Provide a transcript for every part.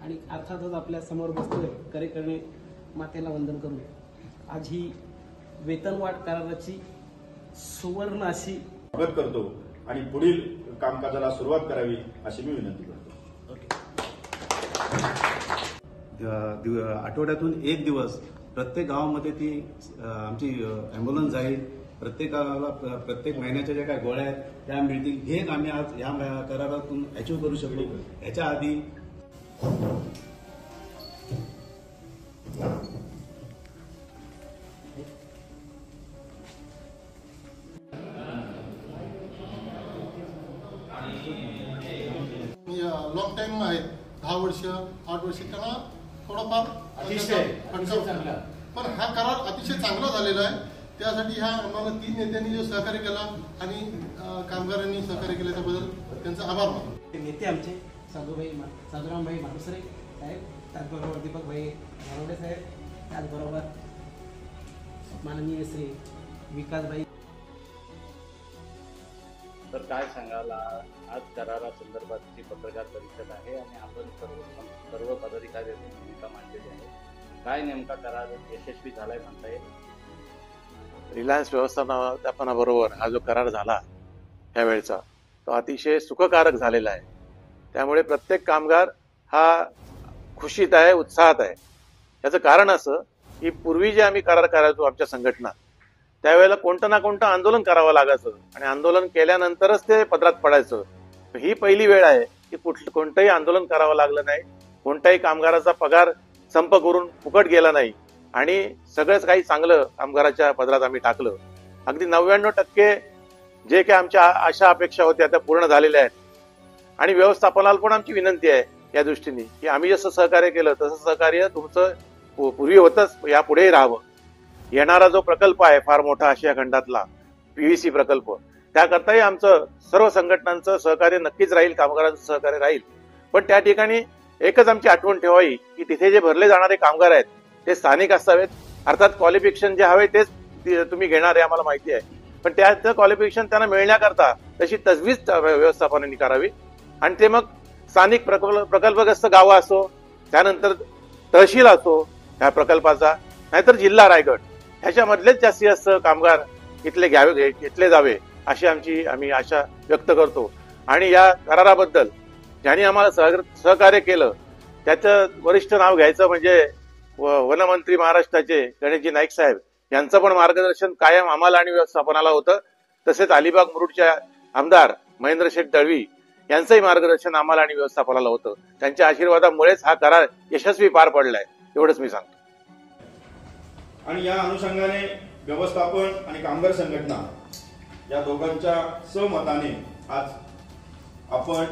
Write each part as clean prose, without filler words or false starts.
आणि अर्थातच आपल्या समोर बसतोय करेकरणे मातेला वंदन करून आज ही वेतनवाढ कराराची सुवर्ण अशी स्वागत करतो आणि पुढील कामकाजाला सुरुवात करावी अशी मी विनंती करतो। आठवड्यातून एक दिवस प्रत्येक गावामध्ये ती आमची ॲम्ब्युलन्स जाईल, प्रत्येकाला प्रत्येक महिन्याच्या ज्या काही गोळ्या आहेत त्या मिळतील, हे एक आम्ही आज या करारातून अचीव करू शकलो। याच्या आधी लॉंग टाइम आहेत, 10 वर्ष 8 वर्ष, त्यांना थोडाफार चांगला, पण हा करार अतिशय चांगला झालेला आहे। त्यासाठी ह्या आम्हाला 3 नेत्यांनी जो सहकार्य केला आणि कामगारांनी सहकार्य केलं त्याबद्दल त्यांचा आभार मानतो। नेते आमचे साधुरामभाई मालुसरे साहेब, त्याचबरोबर दीपकभाई नारोडे साहेब, त्याचबरोबर माननीय श्री विकासभाई। तर काय सांगाल, आज करारासंदर्भातची पत्रकार परिषद आहे आणि आपण सर्व पदाधिकाऱ्यांनी भूमिका मांडलेली आहे। काय नेमका करार यशस्वी झालाय म्हणता येईल? रिलायन्स व्यवस्थापनाबरोबर हा जो करार झाला त्यावेळेचा तो अतिशय सुखकारक झालेला आहे। त्यामुळे प्रत्येक कामगार हा खुशीत आहे, उत्साहात आहे। याचं कारण असं की पूर्वी जे आम्ही करार करायचो आमच्या संघटना, त्यावेळेला कोणतं ना कोणतं आंदोलन करावं लागायचं आणि आंदोलन केल्यानंतरच ते पदरात पडायचं। ही पहिली वेळ आहे की कोणतंही आंदोलन करावं लागलं नाही, कोणत्याही कामगाराचा पगार संप करून फुकट गेला नाही आणि सगळंच काही चांगलं कामगाराच्या पदरात आम्ही टाकलं। अगदी 99% जे काही आमच्या आशा अपेक्षा होत्या त्या पूर्ण झालेल्या आहेत आणि व्यवस्थापनाला पण आमची विनंती आहे या दृष्टीने की आम्ही जसं सहकार्य केलं तसं सहकार्य तुमचं पूर्वी होतंच, यापुढेही राहावं। येणारा जो प्रकल्प आहे फार मोठा आशिया खंडातला PVC प्रकल्प, त्याकरताही आमचं सर्व संघटनांचं सहकार्य नक्कीच राहील, कामगारांचं सहकार्य राहील। पण त्या ठिकाणी एकच आमची आठवण ठेवावी की तिथे जे भरले जाणारे कामगार आहेत ते स्थानिक असावेत। अर्थात क्वालिफिकेशन जे हवे तेच तुम्ही घेणार आहे आम्हाला माहिती आहे, पण त्याचं क्वालिफिकेशन त्यांना मिळण्याकरता तशी तजवीज व्यवस्थापनाने करावी आणि ते मग स्थानिक प्रकल्पग्रस्त गावं असो, त्यानंतर तहसील असो ह्या प्रकल्पाचा, नाहीतर जिल्हा रायगड, ह्याच्यामधलेच जास्तीत जास्त कामगार घेतले जावे अशी आम्ही आशा व्यक्त करतो। आणि या कराराबद्दल ज्यांनी आम्हाला सहकार्य केलं त्याचं वरिष्ठ नाव घ्यायचं म्हणजे वनमंत्री महाराष्ट्राचे गणेशजी नाईक साहेब यांचं पण मार्गदर्शन कायम आम्हाला आणि व्यवस्थापनाला होतं। तसेच अलिबाग मुरुडच्या आमदार महेंद्र शेठ दळवी यांचंही मार्गदर्शन आम्हाला आणि व्यवस्थापनाला होतं। त्यांच्या आशीर्वादामुळेच हा करार यशस्वी पार पडलाय, एवढंच मी सांगतो। आणि या अनुषंगाने व्यवस्थापन आणि कामगार संघटना या दोघांच्या सहमताने आज आपण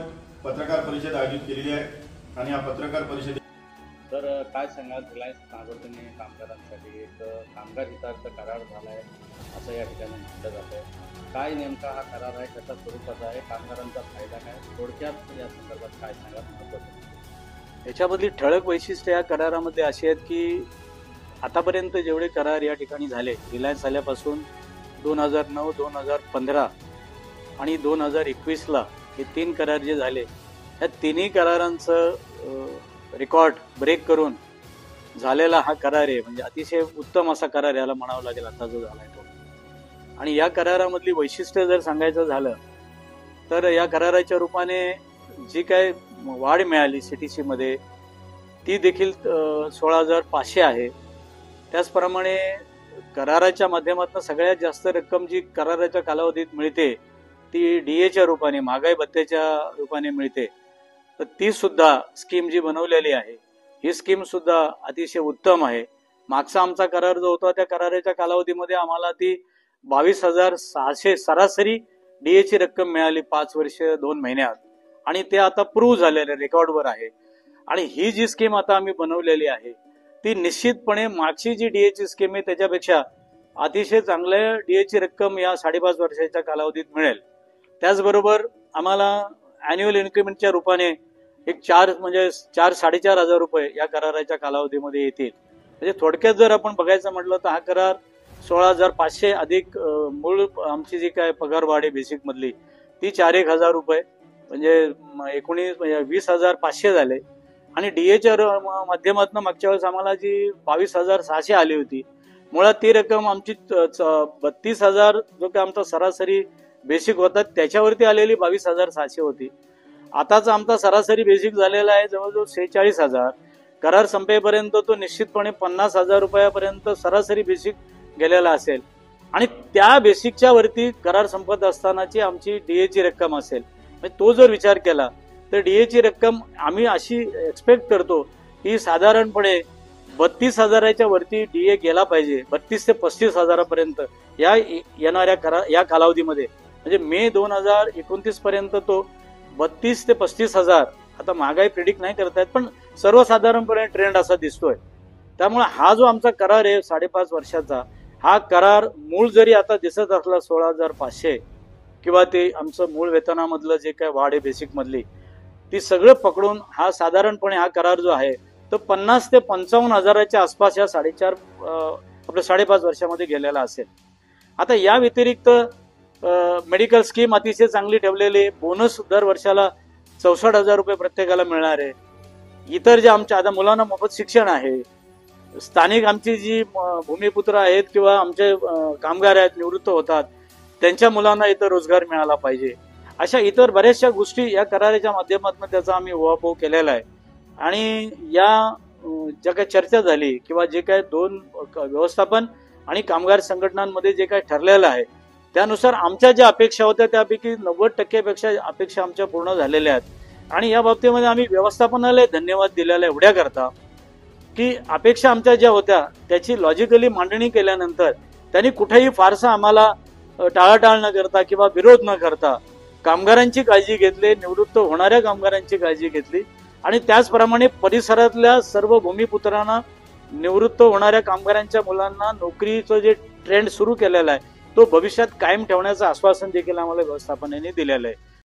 पत्रकार परिषद आयोजित केलेली आहे आणि या पत्रकार परिषदेत तर काय सांगाल, रिलायन्स नागरिकांनी कामगारांसाठी एक कामगार हितार्थ करार झालाय असं या ठिकाणी म्हटलं जात आहे। काय नेमका हा करार आहे, कशा स्वरूपाचा आहे, कामगारांचा फायदा काय, थोडक्यात या संदर्भात काय सांगाल महत्त्वाचं? याच्यामधली ठळक वैशिष्ट्य या करारामध्ये अशी आहेत की आतापर्यंत जेवढे करार या ठिकाणी झाले, रिलायन्स आल्यापासून 2009, 2015 आणि 2021ला हे 3 करार जे झाले, ह्या तिन्ही करारांचं रेकॉर्ड ब्रेक करून झालेला हा करार आहे। म्हणजे अतिशय उत्तम असा करार याला म्हणावं लागेल आता जो झालाय तो। आणि या करारामधली वैशिष्ट्य जर सांगायचं झालं तर या कराराच्या रूपाने जी काय वाढ मिळाली CTC मध्ये ती देखील 16,500 आहे। त्याचप्रमाणे कराराच्या माध्यमातून सगळ्यात जास्त रक्कम जी कराराच्या कालावधीत मिळते ती DA च्या रूपाने, महागाई भत्त्याच्या रूपाने मिळते। तर ती सुद्धा स्कीम जी बनवलेली आहे ही स्कीम सुद्धा अतिशय उत्तम आहे। मागचा आमचा करार जो होता त्या कराराच्या कालावधीमध्ये आम्हाला ती 22,600 सरासरी DA ची रक्कम मिळाली 5 वर्ष 2 महिन्यात आणि ते आता प्रूव्ह झालेले रेकॉर्डवर आहे। आणि ही जी स्कीम आता आम्ही बनवलेली आहे ती निश्चितपणे मागची जी DA ची स्कीम आहे त्याच्यापेक्षा अतिशय चांगल्या DA ची रक्कम या 5.5 वर्षाच्या कालावधीत मिळेल। त्याचबरोबर आम्हाला अॅन्युअल इन्क्रिमेंटच्या रूपाने एक 4,500 रुपये या कराराच्या कालावधीमध्ये येतील। म्हणजे थोडक्यात जर आपण बघायचं म्हटलं तर हा करार 16,500 अधिक मूळ आमची जी काय पगार वाढ आहे बेसिक मधली ती 4,1,000 रुपये म्हणजे 20,500 झाले। आणि डीएच्या माध्यमातून मागच्या वेळेस आम्हाला जी 22,600 आली होती, मुळात ती रक्कम आमची 32,000 जो काही आमचा सरासरी बेसिक होता त्याच्यावरती आलेली 22,600 होती. आताचा आमचा सरासरी बेसिक झालेला आहे जवळजवळ 46,000. करार संपेपर्यंत तो निश्चितपणे 50,000 रुपयापर्यंत सरासरी बेसिक गेलेला असेल आणि त्या बेसिकच्या वरती करार संपत असतानाची आमची डीएची रक्कम असेल. म्हणजे तो जर विचार केला तर डीएची रक्कम आम्ही अशी एक्सपेक्ट करतो की साधारणपणे 32,000च्या वरती डीए गेला पाहिजे, 32 ते 35,000पर्यंत या येणाऱ्या या कालावधीमध्ये. म्हणजे मे 2029 पर्यंत तो 32 ते 35,000. आता महागाई प्रिडिक्ट नाही करतायत, पण सर्वसाधारणपणे ट्रेंड असा दिसतोय. त्यामुळे हा जो आमचा करार आहे 5.5 वर्षाचा, हा करार मूळ जरी आता दिसत असला 16,500 किंवा ते आमचं मूळ वेतनामधलं जे काय वाढ आहे बेसिक मधली, ती सगळं पकडून हा साधारणपणे हा करार जो आहे तो 50 ते 55,000च्या आसपास या 5.5 वर्षामध्ये गेलेला असेल. आता या व्यतिरिक्त मेडिकल स्कीम अतिशय चांगली ठेवलेली, बोनस दर वर्षाला 64,000 रुपये प्रत्येकाला मिळणार आहे. इतर जे आमच्या आता मुलांना मोफत शिक्षण आहे, स्थानिक आमची जी भूमिपुत्र आहेत किंवा आमचे कामगार आहेत निवृत्त होतात त्यांच्या मुलांना इतर रोजगार मिळाला पाहिजे. अशा इतर बऱ्याचशा गोष्टी या कराराच्या माध्यमातून त्याचा आम्ही उहापोह केलेला आहे. आणि या ज्या काही चर्चा झाली किंवा जे काही दोन व्यवस्थापन आणि कामगार संघटनांमध्ये जे काही ठरलेलं आहे त्यानुसार आमच्या ज्या अपेक्षा होत्या त्यापैकी 90% अपेक्षा आमच्या पूर्ण झालेल्या आहेत. आणि या बाबतीमध्ये आम्ही व्यवस्थापनाला धन्यवाद दिलेला आहे एवढ्या करता की अपेक्षा आमच्या ज्या होत्या त्याची लॉजिकली मांडणी केल्यानंतर त्यांनी कुठेही फारसा आम्हाला टाळाटाळ न करता किंवा विरोध न करता कामगारांची काळजी घेतली, निवृत्त होणाऱ्या कामगारांची काळजी घेतली आणि त्याचप्रमाणे परिसरातल्या सर्व भूमिपुत्रांना, निवृत्त होणाऱ्या कामगारांच्या मुलांना नोकरीचं जे ट्रेंड सुरू केलेला आहे तो भविष्यात कायम ठेवण्याचं आश्वासन देखील आम्हाला व्यवस्थापनाने दिलेलं आहे.